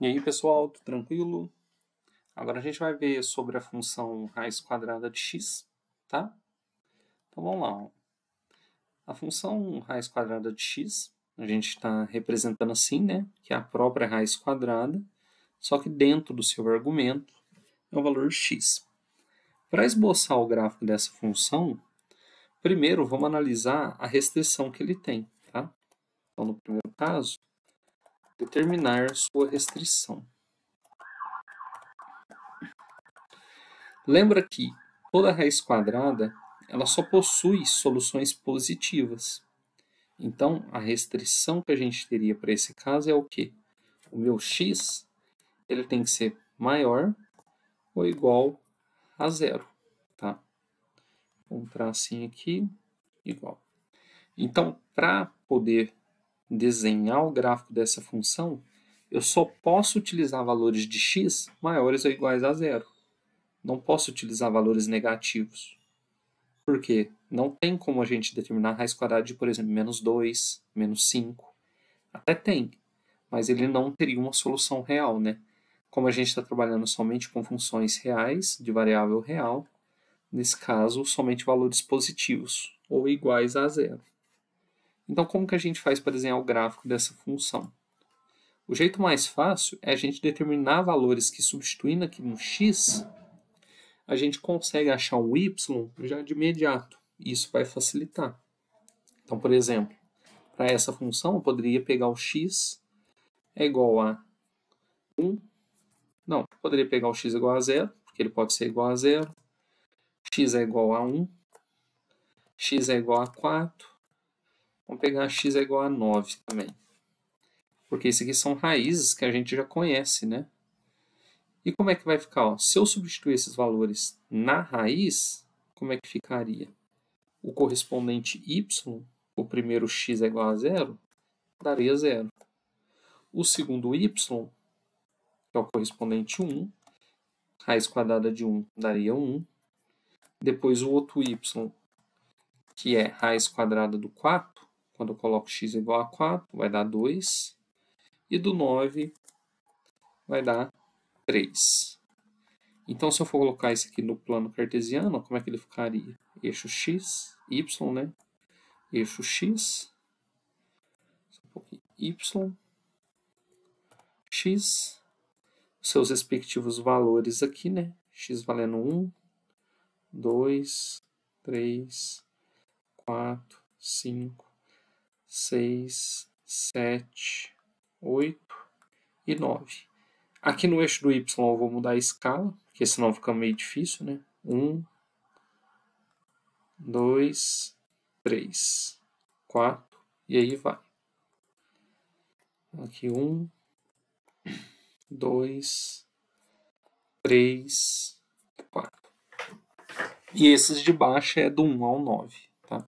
E aí, pessoal, tudo tranquilo? Agora a gente vai ver sobre a função raiz quadrada de x, tá? Então vamos lá. Ó. A função raiz quadrada de x, a gente está representando assim, né? Que é a própria raiz quadrada, só que dentro do seu argumento é o valor x. Para esboçar o gráfico dessa função, primeiro vamos analisar a restrição que ele tem, tá? Então, no primeiro caso, determinar sua restrição. Lembra que toda raiz quadrada ela só possui soluções positivas. Então, a restrição que a gente teria para esse caso é o quê? O meu x ele tem que ser maior ou igual a zero. Tá? Vamos entrar assim aqui, igual. Então, para poder desenhar o gráfico dessa função, eu só posso utilizar valores de x maiores ou iguais a zero. Não posso utilizar valores negativos. Por quê? Não tem como a gente determinar a raiz quadrada de, por exemplo, menos 2, menos 5. Até tem, mas ele não teria uma solução real, né? Como a gente está trabalhando somente com funções reais, de variável real, nesse caso, somente valores positivos, ou iguais a zero. Então, como que a gente faz para desenhar o gráfico dessa função? O jeito mais fácil é a gente determinar valores que, substituindo aqui no x, a gente consegue achar o y já de imediato. Isso vai facilitar. Então, por exemplo, para essa função, eu poderia pegar o x é igual a 1. Não, eu poderia pegar o x igual a 0, porque ele pode ser igual a 0. X é igual a 1. X é igual a 4. Vamos pegar x é igual a 9 também. Porque isso aqui são raízes que a gente já conhece, né? E como é que vai ficar? Ó? Se eu substituir esses valores na raiz, como é que ficaria? O correspondente y, o primeiro x é igual a 0, daria 0. O segundo y, que é o correspondente 1, raiz quadrada de 1 daria 1. Depois o outro y, que é raiz quadrada do 4, quando eu coloco x igual a 4, vai dar 2. E do 9 vai dar 3. Então, se eu for colocar isso aqui no plano cartesiano, como é que ele ficaria? Eixo x, y, né? Eixo x, y, x, seus respectivos valores aqui, né? X valendo 1, 2, 3, 4, 5, 6, 7, 8 e 9. Aqui no eixo do y eu vou mudar a escala, porque senão fica meio difícil, né? 1, 2, 3, 4 e aí vai. Aqui 1, 2, 3, 4. E esses de baixo é do 1 ao 9. Tá?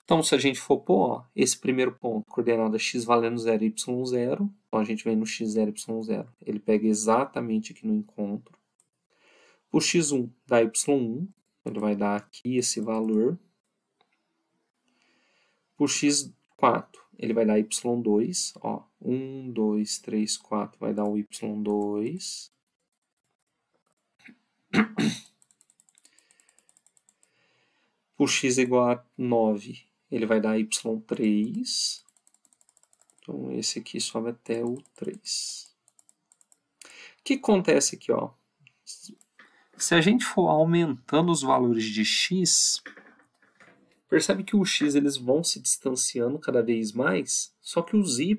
Então, se a gente for pôr ó, esse primeiro ponto, coordenada x valendo 0 y 0, então a gente vem no x0 y 0, ele pega exatamente aqui no encontro. O x1 dá y1, ele vai dar aqui esse valor. O x4, ele vai dar y2, ó, 1, 2, 3, 4, vai dar o y2. O x igual a 9, ele vai dar y3. Então, esse aqui sobe até o 3. O que acontece aqui? Ó? Se a gente for aumentando os valores de x, percebe que os x eles vão se distanciando cada vez mais, só que os y,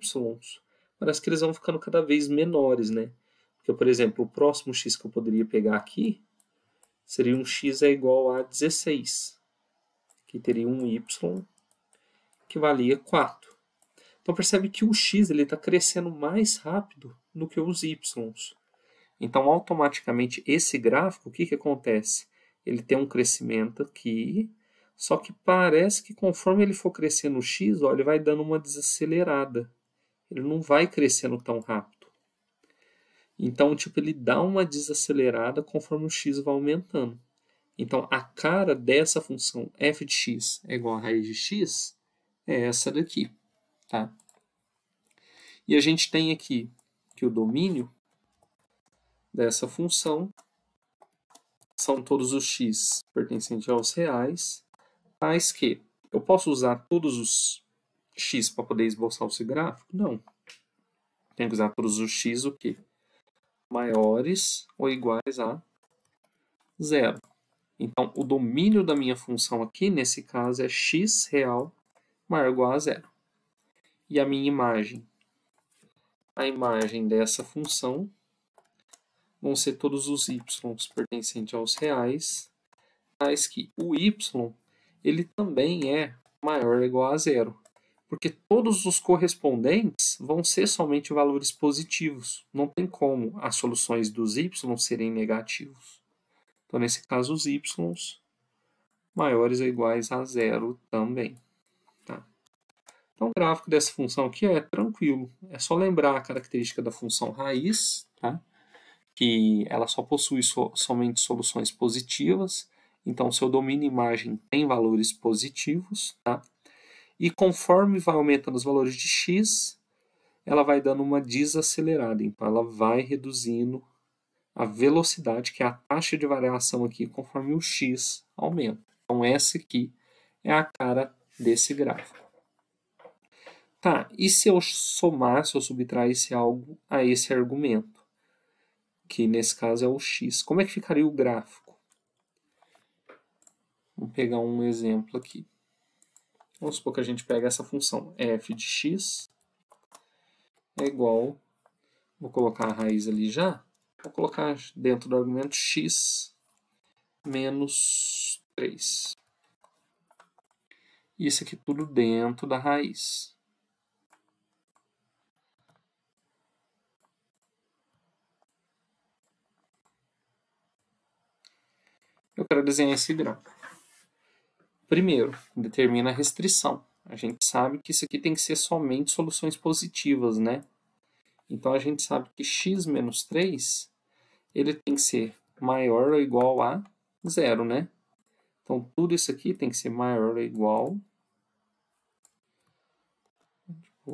parece que eles vão ficando cada vez menores, né? Porque, por exemplo, o próximo x que eu poderia pegar aqui seria um x é igual a 16. Aqui teria um y que valia 4. Então, percebe que o x está crescendo mais rápido do que os y. Então, automaticamente, esse gráfico, o que acontece? Ele tem um crescimento aqui, só que parece que conforme ele for crescendo o x, ó, ele vai dando uma desacelerada. Ele não vai crescendo tão rápido. Então, tipo, ele dá uma desacelerada conforme o x vai aumentando. Então, a cara dessa função f de x é igual a raiz de x é essa daqui. Tá? E a gente tem aqui que o domínio dessa função são todos os x pertencentes aos reais, tais que eu posso usar todos os x para poder esboçar esse gráfico? Não. Tenho que usar todos os x o quê? Maiores ou iguais a 0. Então, o domínio da minha função aqui, nesse caso, é x real maior ou igual a 0. E a minha imagem? A imagem dessa função vão ser todos os y pertencentes aos reais, tais que o y ele também é maior ou igual a 0. Porque todos os correspondentes vão ser somente valores positivos. Não tem como as soluções dos y serem negativos. Então, nesse caso, os y maiores ou iguais a 0 também. Tá? Então, o gráfico dessa função aqui é tranquilo. É só lembrar a característica da função raiz, tá? Que ela só possui somente soluções positivas. Então, seu domínio imagem tem valores positivos. Tá? E conforme vai aumentando os valores de x, ela vai dando uma desacelerada. Então, ela vai reduzindo a velocidade, que é a taxa de variação aqui, conforme o x aumenta. Então, essa aqui é a cara desse gráfico. Tá, e se eu somar, se eu subtraísse algo a esse argumento? Que nesse caso é o x. Como é que ficaria o gráfico? Vamos pegar um exemplo aqui. Vamos supor que a gente pega essa função f de x é igual, vou colocar a raiz ali já, vou colocar dentro do argumento x menos 3. Isso aqui tudo dentro da raiz. Eu quero desenhar esse gráfico. Primeiro, determina a restrição. A gente sabe que isso aqui tem que ser somente soluções positivas, né? Então, a gente sabe que x menos 3, ele tem que ser maior ou igual a 0, né? Então, tudo isso aqui tem que ser maior ou igual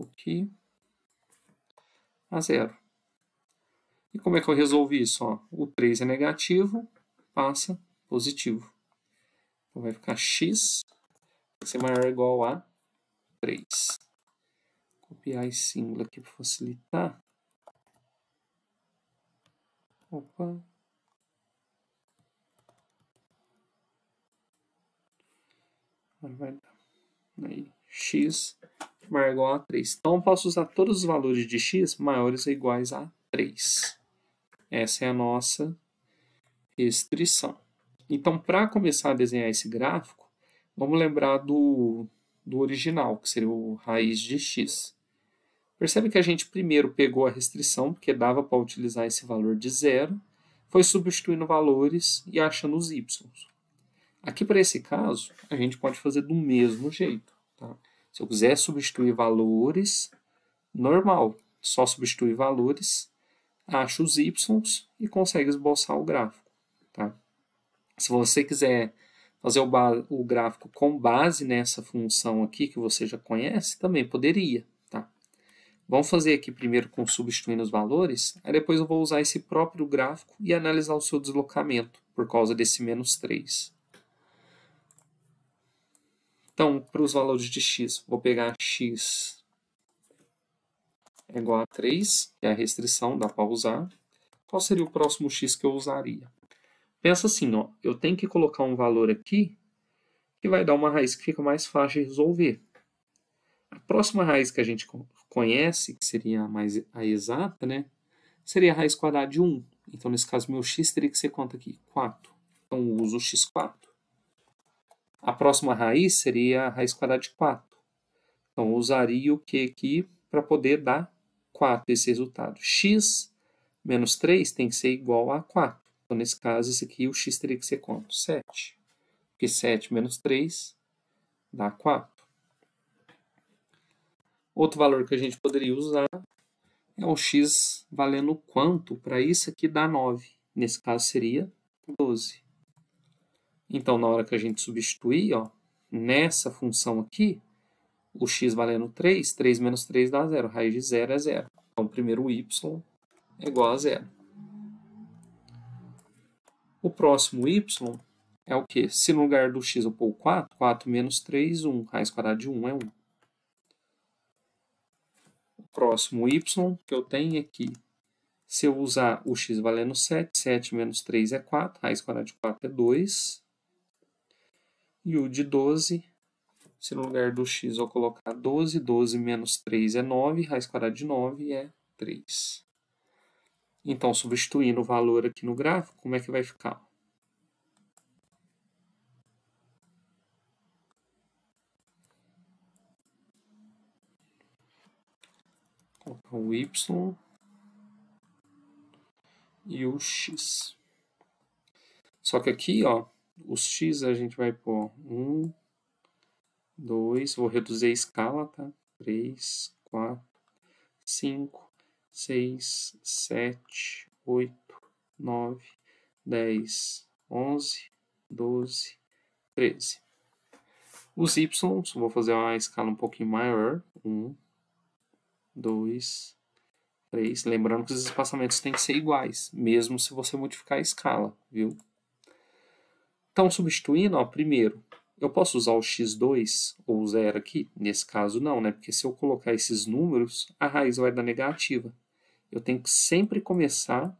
aqui a 0. E como é que eu resolvi isso? Ó, o 3 é negativo, passa positivo. Então, vai ficar x tem que ser maior ou igual a 3. Copiar esse símbolo aqui para facilitar. Opa. Vai dar. Aí, x maior ou igual a 3. Então, eu posso usar todos os valores de x maiores ou iguais a 3. Essa é a nossa restrição. Então, para começar a desenhar esse gráfico, vamos lembrar do original, que seria o raiz de x. Percebe que a gente primeiro pegou a restrição, porque dava para utilizar esse valor de 0, foi substituindo valores e achando os y. Aqui, para esse caso, a gente pode fazer do mesmo jeito. Tá? Se eu quiser substituir valores, normal, só substituir valores, acha os y e consegue esboçar o gráfico. Tá? Se você quiser fazer o gráfico com base nessa função aqui, que você já conhece, também poderia. Tá? Vamos fazer aqui primeiro com substituindo os valores, aí depois eu vou usar esse próprio gráfico e analisar o seu deslocamento, por causa desse menos 3. Então, para os valores de x, vou pegar x é igual a 3, que é a restrição, dá para usar. Qual seria o próximo x que eu usaria? Pensa assim, ó, eu tenho que colocar um valor aqui que vai dar uma raiz que fica mais fácil de resolver. A próxima raiz que a gente conhece, que seria a exata, né, seria a raiz quadrada de 1. Então, nesse caso, meu x teria que ser quanto aqui? 4. Então, eu uso o x4. A próxima raiz seria a raiz quadrada de 4. Então, eu usaria o que aqui para poder dar 4, esse resultado. X menos 3 tem que ser igual a 4. Então, nesse caso, esse aqui, o x teria que ser quanto? 7. Porque 7 menos 3 dá 4. Outro valor que a gente poderia usar é o x valendo quanto para isso aqui dá 9. Nesse caso, seria 12. Então, na hora que a gente substituir, ó, nessa função aqui, o x valendo 3, 3 menos 3 dá 0. Raiz de 0 é 0. Então, primeiro o y é igual a zero. O próximo y é o quê? Se no lugar do x eu pôr 4, 4 menos 3, 1. Raiz quadrada de 1 é 1. O próximo y que eu tenho aqui, se eu usar o x valendo 7, 7 menos 3 é 4, raiz quadrada de 4 é 2. E o de 12, se no lugar do x eu colocar 12, 12 menos 3 é 9, raiz quadrada de 9 é 3. Então, substituindo o valor aqui no gráfico, como é que vai ficar? O y e o x. Só que aqui, ó, os x a gente vai pôr 1, 2, vou reduzir a escala, tá? 3, 4, 5, 6, 7, 8, 9, 10, 11, 12, 13. Os y, vou fazer uma escala um pouquinho maior. 1, 2, 3. Lembrando que os espaçamentos têm que ser iguais, mesmo se você modificar a escala, viu? Então, substituindo, ó, primeiro, eu posso usar o x2 ou 0 aqui? Nesse caso, não, né? Porque se eu colocar esses números, a raiz vai dar negativa. Eu tenho que sempre começar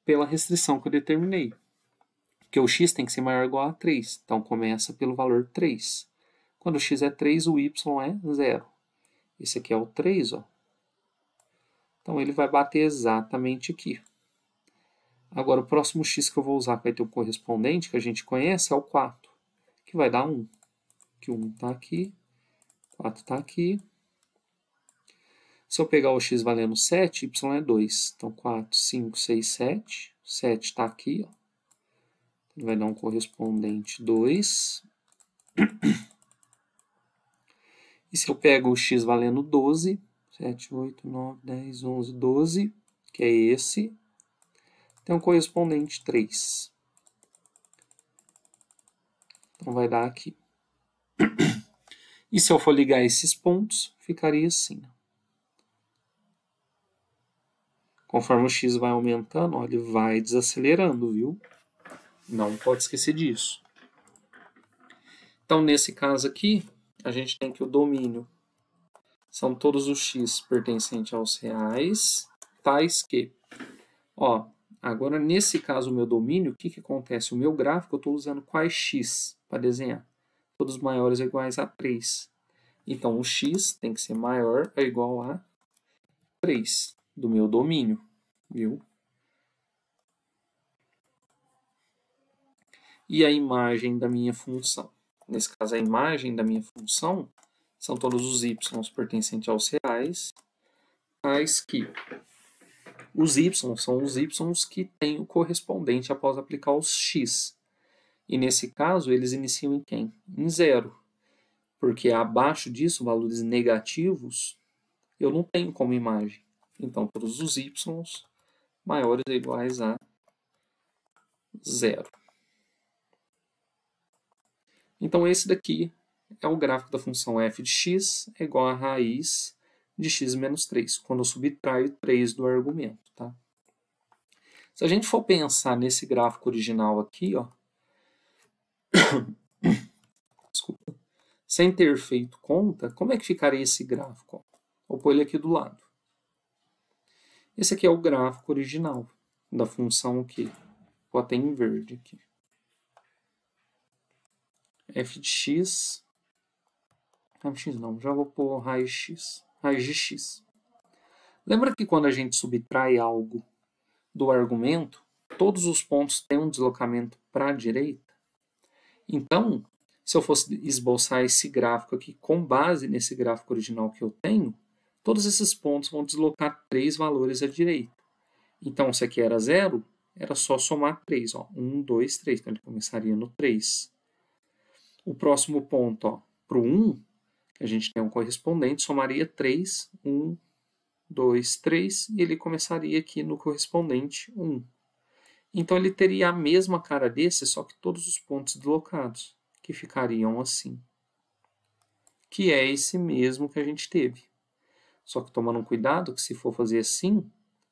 pela restrição que eu determinei. Porque o x tem que ser maior ou igual a 3. Então, começa pelo valor 3. Quando o x é 3, o y é 0. Esse aqui é o 3, ó. Então, ele vai bater exatamente aqui. Agora, o próximo x que eu vou usar, que vai ter o correspondente, que a gente conhece, é o 4, que vai dar 1. Que 1 está aqui, 4 está aqui. Se eu pegar o x valendo 7, y é 2. Então, 4, 5, 6, 7. 7 está aqui, ó. Ele vai dar um correspondente 2. E se eu pego o x valendo 12, 7, 8, 9, 10, 11, 12, que é esse, tem um correspondente 3. Então, vai dar aqui. E se eu for ligar esses pontos, ficaria assim. Conforme o x vai aumentando, ó, ele vai desacelerando, viu? Não pode esquecer disso. Então, nesse caso aqui, a gente tem que o domínio são todos os x pertencentes aos reais, tais que... Ó, agora, nesse caso, o meu domínio, o que acontece? O meu gráfico, eu estou usando quais x para desenhar? Todos maiores ou iguais a 3. Então, o x tem que ser maior ou igual a 3 do meu domínio, viu? E a imagem da minha função? Nesse caso, a imagem da minha função são todos os y pertencentes aos reais, tais que os y são os y que têm o correspondente após aplicar os x. E nesse caso, eles iniciam em quem? Em 0. Porque abaixo disso, valores negativos, eu não tenho como imagem. Então, todos os y maiores ou iguais a 0. Então, esse daqui é o gráfico da função f de x é igual a raiz de x menos 3, quando eu subtraio 3 do argumento. Tá? Se a gente for pensar nesse gráfico original aqui, ó, desculpa, sem ter feito conta, como é que ficaria esse gráfico? Ó? Vou pôr ele aqui do lado. Esse aqui é o gráfico original da função que vou até em verde aqui. F de x, não, já vou pôr raiz de x. Lembra que quando a gente subtrai algo do argumento, todos os pontos têm um deslocamento para a direita? Então, se eu fosse esboçar esse gráfico aqui com base nesse gráfico original que eu tenho, todos esses pontos vão deslocar 3 valores à direita. Então, se aqui era 0, era só somar 3. Ó, 1, 2, 3. Então, ele começaria no 3. O próximo ponto, para o 1, que a gente tem um correspondente, somaria 3, 1, 2, 3, e ele começaria aqui no correspondente 1. Então, ele teria a mesma cara desse, só que todos os pontos deslocados, que ficariam assim. Que é esse mesmo que a gente teve. Só que tomando cuidado que se for fazer assim,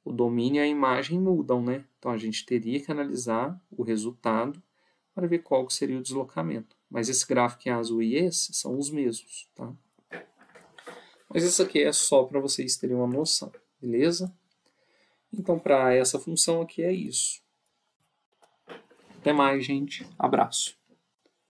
o domínio e a imagem mudam, né? Então a gente teria que analisar o resultado para ver qual que seria o deslocamento. Mas esse gráfico em azul e esse são os mesmos, tá? Mas isso aqui é só para vocês terem uma noção, beleza? Então, para essa função aqui é isso. Até mais, gente. Abraço.